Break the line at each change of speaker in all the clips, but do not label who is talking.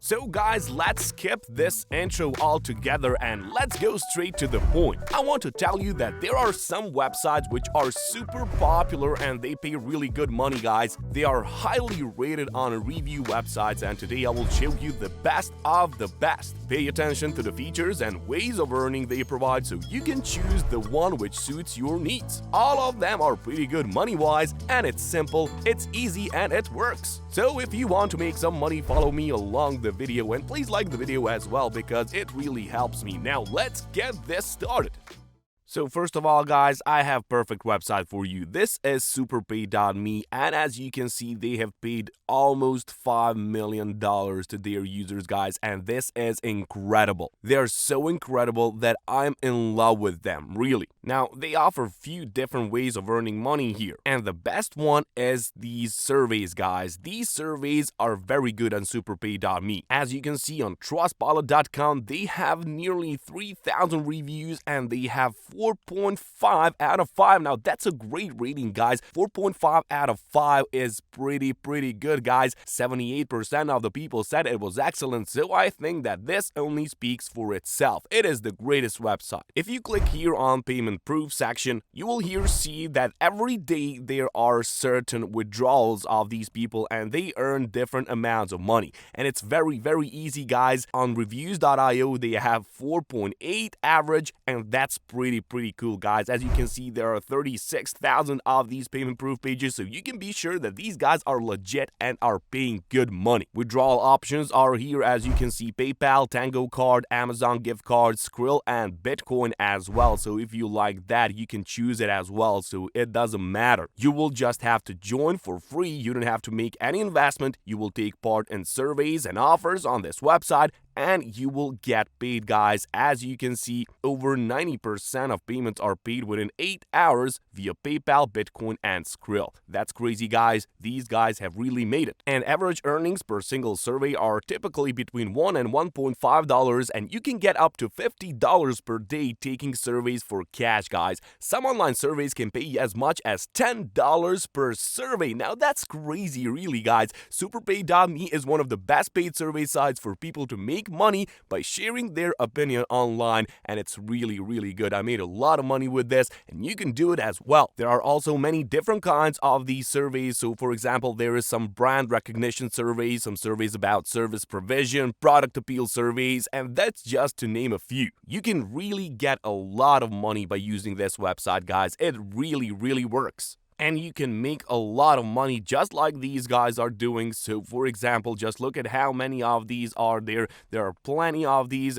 So guys, let's skip this intro altogether and let's go straight to the point. I want to tell you that there are some websites which are super popular and they pay really good money, guys. They are highly rated on review websites, and today I will show you the best of the best. Pay attention to the features and ways of earning they provide so you can choose the one which suits your needs. All of them are pretty good money-wise, and it's simple, it's easy, and it works. So if you want to make some money, follow me along the video, and please like the video as well because it really helps me. Now let's get this started. So first of all, guys, I have perfect website for you. This is SuperPaidMe, and as you can see, they have paid almost $5 million to their users, guys, and this is incredible. They are so incredible that I'm in love with them, really. Now, they offer few different ways of earning money here, and the best one is these surveys, guys. These surveys are very good on SuperPaidMe. As you can see on Trustpilot.com, they have nearly 3,000 reviews, and they have 4.5 out of 5. Now, that's a great rating, guys. 4.5 out of 5 is pretty good, guys. 78% of the people said it was excellent, so I think that this only speaks for itself. It is the greatest website. If you click here on payment proof section, you will here see that every day there are certain withdrawals of these people and they earn different amounts of money. And it's very easy, guys. On reviews.io, they have 4.8 average, and that's pretty cool, guys. As you can see, there are 36,000 of these payment proof pages, so you can be sure that these guys are legit and are paying good money. Withdrawal options are here, as you can see: PayPal, Tango Card, Amazon gift card, Skrill, and Bitcoin as well. So if you like that, you can choose it as well, so it doesn't matter. You will just have to join for free. You don't have to make any investment. You will take part in surveys and offers on this website, and you will get paid, guys. As you can see, over 90% of payments are paid within 8 hours via PayPal, Bitcoin, and Skrill. That's crazy, guys. These guys have really made it. And average earnings per single survey are typically between $1 and $1.5, and you can get up to $50 per day taking surveys for cash, guys. Some online surveys can pay as much as $10 per survey. Now, that's crazy, really, guys. SuperPaid.me is one of the best paid survey sites for people to make money by sharing their opinion online, and it's really good. I made a lot of money with this, and you can do it as well. There are also many different kinds of these surveys. So for example, there is some brand recognition surveys, some surveys about service provision, product appeal surveys, and that's just to name a few. You can really get a lot of money by using this website, guys. It really works. And you can make a lot of money just like these guys are doing. So for example, just look at how many of these are there. There are plenty of these,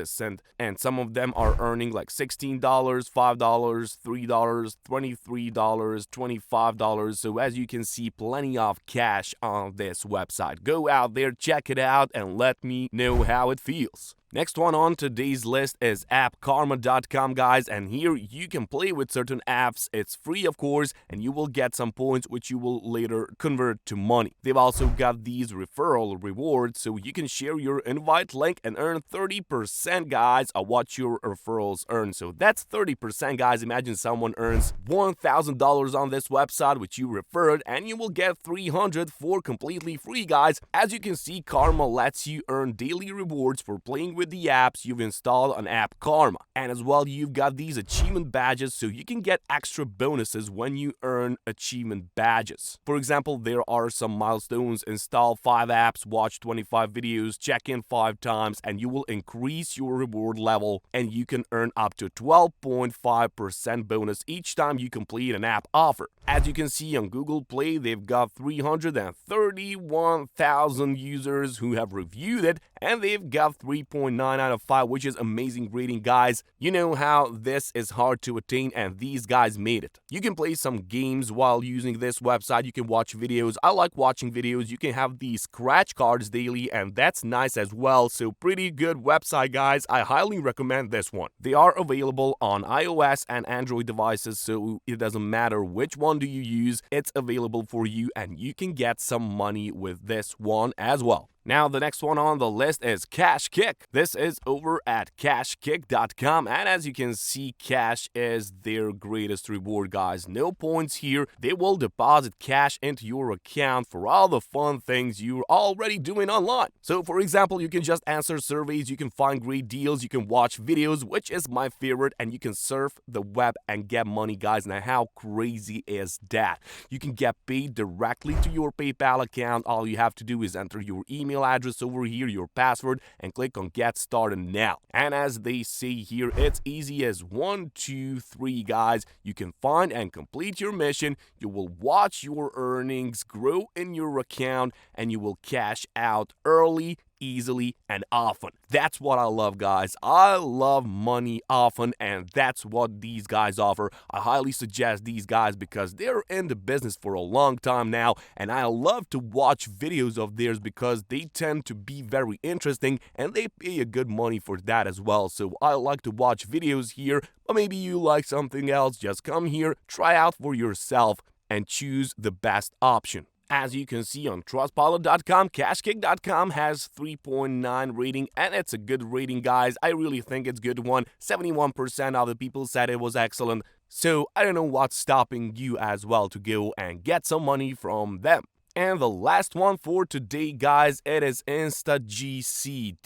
and some of them are earning like $16, $5, $3, $23, $25. So as you can see, plenty of cash on this website. Go out there, check it out, and let me know how it feels. Next one on today's list is AppKarma.com, guys, and here you can play with certain apps. It's free, of course, and you will get some points which you will later convert to money. They've also got these referral rewards, so you can share your invite link and earn 30%, guys, of what your referrals earn. So that's 30%, guys. Imagine someone earns $1,000 on this website which you referred, and you will get $300 for completely free, guys. As you can see, Karma lets you earn daily rewards for playing with the apps you've installed on AppKarma. And as well, you've got these achievement badges, so you can get extra bonuses when you earn achievement badges. For example, there are some milestones: install 5 apps, watch 25 videos, check in 5 times, and you will increase your reward level, and you can earn up to 12.5% bonus each time you complete an app offer. As you can see on Google Play, they've got 331,000 users who have reviewed it, and they've got 3.9 out of 5, which is amazing rating, guys. You know how this is hard to attain, and these guys made it. You can play some games while using this website. You can watch videos. I like watching videos. You can have these scratch cards daily, and that's nice as well. So pretty good website, guys. I highly recommend this one. They are available on iOS and Android devices, so it doesn't matter which one do you use. It's available for you, and you can get some money with this one as well. Now, the next one on the list is Cashkick. This is over at Cashkick.com, and as you can see, cash is their greatest reward, guys. No points here. They will deposit cash into your account for all the fun things you're already doing online. So, for example, you can just answer surveys, you can find great deals, you can watch videos, which is my favorite, and you can surf the web and get money, guys. Now, how crazy is that? You can get paid directly to your PayPal account. All you have to do is enter your email address over here, your password, and click on Get Started Now. And as they say here, it's easy as 1, 2, 3, guys. You can find and complete your mission. You will watch your earnings grow in your account, and you will cash out early, easily, and often. That's what I love, guys. I love money often, and that's what these guys offer. I highly suggest these guys because they're in the business for a long time now, and I love to watch videos of theirs because they tend to be very interesting and they pay a good money for that as well. So I like to watch videos here, but maybe you like something else. Just come here, try out for yourself, and choose the best option. As you can see on Trustpilot.com, Cashkick.com has 3.9 rating, and it's a good rating, guys. I really think it's a good one. 71% of the people said it was excellent. So I don't know what's stopping you as well to go and get some money from them. And the last one for today, guys, it is Instagc.com.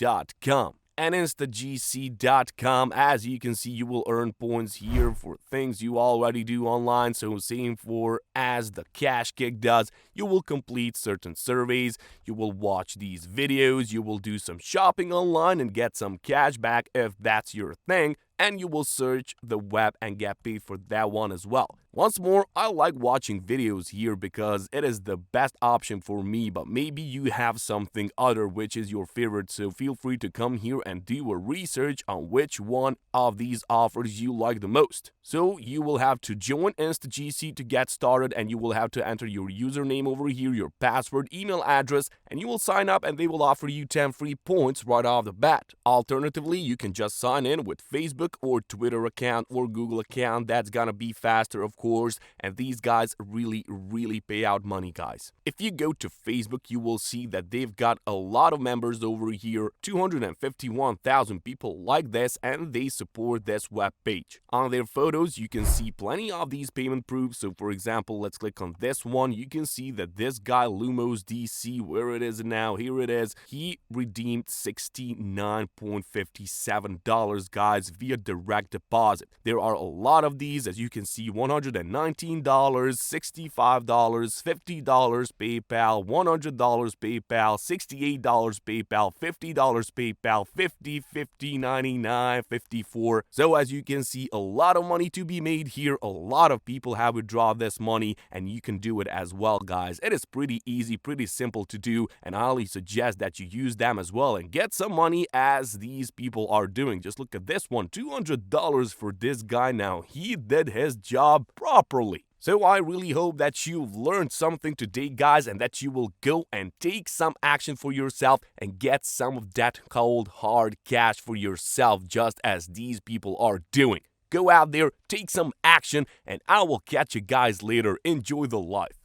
And Instagc.com, as you can see, you will earn points here for things you already do online. So same for as the Cashkick does. You will complete certain surveys, you will watch these videos, you will do some shopping online and get some cash back if that's your thing, and you will search the web and get paid for that one as well. Once more, I like watching videos here because it is the best option for me, but maybe you have something other which is your favorite, so feel free to come here and do a research on which one of these offers you like the most. So you will have to join Instagc to get started, and you will have to enter your username over here, your password, email address, and you will sign up and they will offer you 10 free points right off the bat. Alternatively, you can just sign in with Facebook or Twitter account or Google account. That's gonna be faster, of course, and these guys really pay out money, guys. If you go to Facebook, you will see that they've got a lot of members over here. 251,000 people like this, and they support this web page. On their photos, you can see plenty of these payment proofs. So for example, let's click on this one. You can see that this guy Lumos DC, where it is now, here it is, he redeemed $69.57, guys, via direct deposit. There are a lot of these, as you can see, $119, $65, $50 PayPal, $100 PayPal, $68 PayPal, $50 PayPal, $50, $50, $99, $54. So as you can see, a lot of money to be made here. A lot of people have withdrawn this money, and you can do it as well, guys. It is pretty easy, pretty simple to do, and I highly suggest that you use them as well and get some money as these people are doing. Just look at this one, $200 for this guy. Now, he did his job properly. So I really hope that you've learned something today, guys, and that you will go and take some action for yourself and get some of that cold, hard cash for yourself, just as these people are doing. Go out there, take some action, and I will catch you guys later. Enjoy the life.